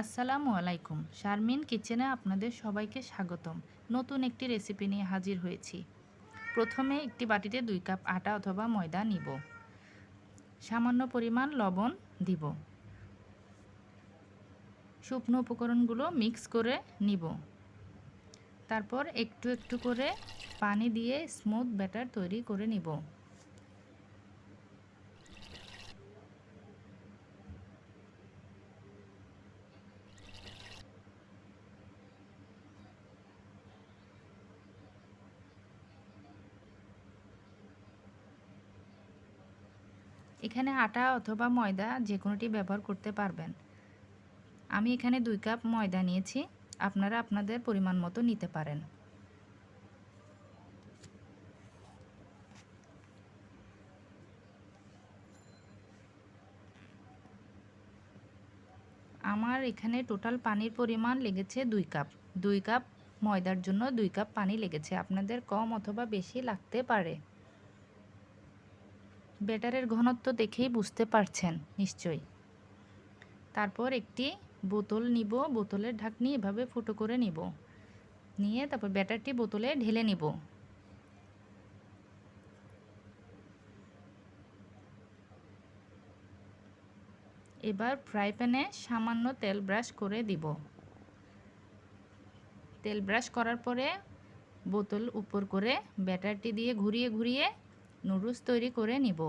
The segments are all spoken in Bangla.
আসসালামু আলাইকুম। শারমিন কিচেনে আপনাদের সবাইকে স্বাগতম। নতুন একটি রেসিপি নিয়ে হাজির হয়েছি। প্রথমে একটি বাটিতে 2 কাপ আটা অথবা ময়দা নিব। সামান্য পরিমাণ লবণ দিব। শুকনো উপকরণগুলো মিক্স করে নিব। তারপর একটু একটু করে পানি দিয়ে স্মুথ ব্যাটার তৈরি করে নিব। এখানে আটা অথবা ময়দা যে কোনোটি ব্যবহার করতে পারবেন। আমি এখানে 2 কাপ ময়দা নিয়েছি। আপনারা আপনাদের পরিমাণ মতো নিতে পারেন। আমার এখানে টোটাল পানির পরিমাণ লেগেছে 2 কাপ। 2 কাপ ময়দার জন্য 2 কাপ পানি লেগেছে। আপনাদের কম অথবা বেশি লাগতে পারে। ব্যাটারের ঘনত্ব দেখেই বুঝতে পারছেন নিশ্চয়ই। তারপর একটি বোতল নিব। বোতলের ঢাকনি এভাবে ফুটো করে নিব। নিয়ে তারপর ব্যাটারটি বোতলে ঢেলে নিব। এবার ফ্রাই প্যানে সামান্য তেল ব্রাশ করে দিব। তেল ব্রাশ করার পরে বোতল উপর করে ব্যাটারটি দিয়ে ঘুরিয়ে ঘুরিয়ে নুডলস তৈরি করে নিব।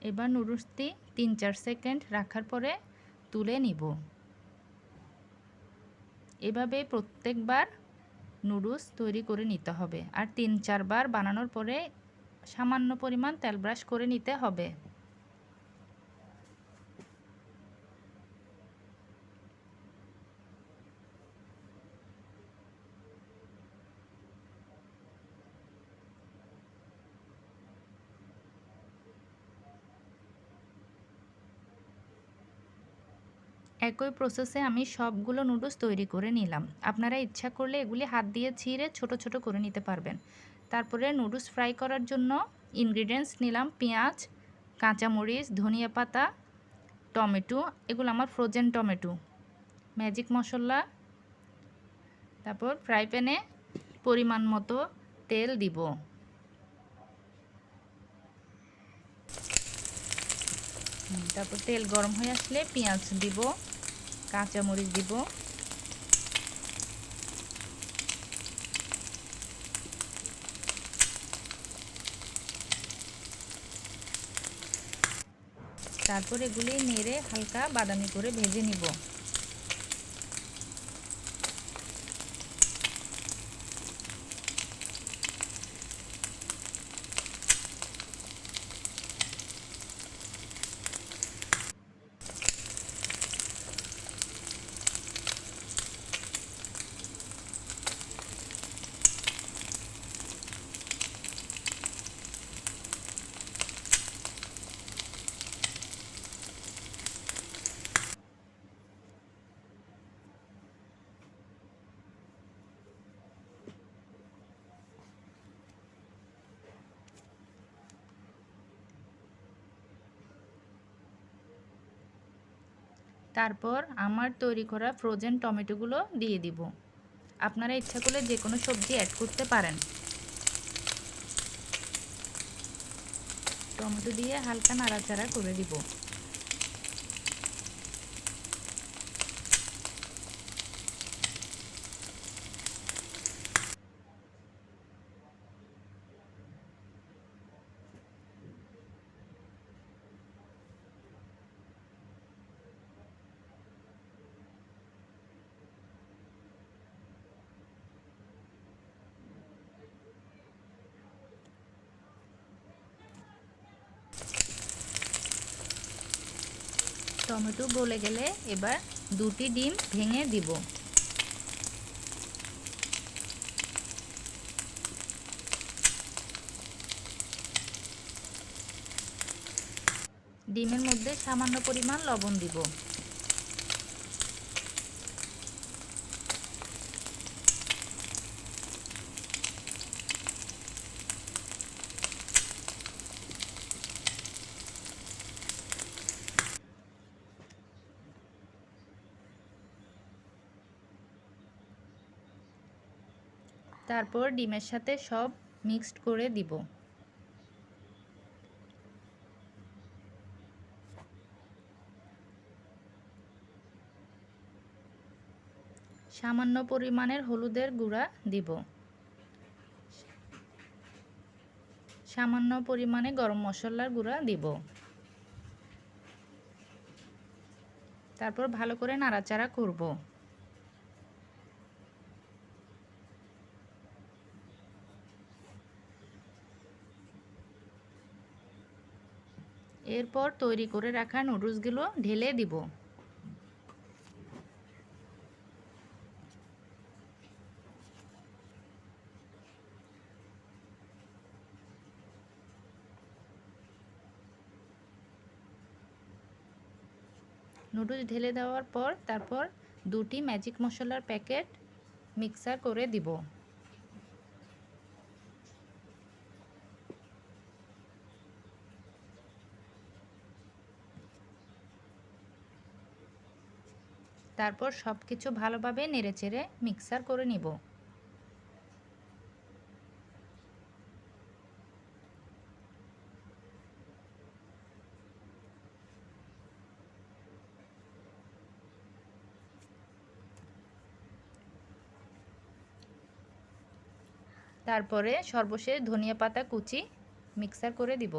এবার নুডলসটি 3-4 সেকেন্ড রাখার পরে তুলে নিব। এভাবে প্রত্যেকবার নুডলস তৈরি করে নিতে হবে। আর 3-4 বার বানানোর পরে সামান্য পরিমাণ তেল ব্রাশ করে নিতে হবে। একই প্রসেসে আমি সবগুলো নুডলস তৈরি করে নিলাম। আপনারা ইচ্ছা করলে এগুলি হাত দিয়ে ছিঁড়ে ছোট ছোট করে নিতে পারবেন। তারপরে নুডলস ফ্রাই করার জন্য ইনগ্রিডিয়েন্টস নিলাম পেঁয়াজ, কাঁচামরিচ, ধনিয়া পাতা, টমেটো, এগুলো আমার ফ্রোজেন টমেটো, ম্যাজিক মশলা। তারপর ফ্রাই প্যানে পরিমাণ মতো তেল দিব। তারপর তেল গরম হয়ে আসলে পেঁয়াজ দিব, কাঁচামরিচ দিব, তারপর এগুলি নেড়ে হালকা বাদামি করে ভেজে নিব। তারপর আমার তৈরি করা ফ্রোজেন টমেটোগুলো দিয়ে দিব। আপনারা ইচ্ছা করলে যে কোনো সবজি অ্যাড করতে পারেন। টমেটো দিয়ে হালকা নাড়াচাড়া করে দিব। টমেটো গলে গেলে এবার 2টি ডিম ভেঙে দিব। ডিমের মধ্যে সামান্য পরিমাণ লবণ দিব। তারপর ডিমের সাথে সব মিক্সড করে দিব। সামান্য পরিমাণের হলুদের গুঁড়া দিব। সামান্য পরিমাণে গরম মশলার গুঁড়া দিব। তারপর ভালো করে নাড়াচাড়া করব। এরপর তৈরি করে রাখা নুডলসগুলো ঢেলে দিব। নুডলস ঢেলে দেওয়ার পর তারপর 2টি ম্যাজিক মশলার প্যাকেট মিক্সার করে দিব। তারপর সব কিছু ভালোভাবে নেড়েচেড়ে মিক্সার করে নিব। তারপরে সর্বশেষ ধনিয়া পাতা কুচি মিক্সার করে দিব।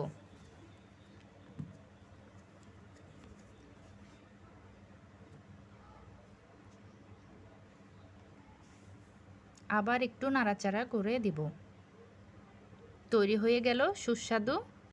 আবার একটু নাড়াচাড়া করে দিব। তৈরি হয়ে গেল সুস্বাদু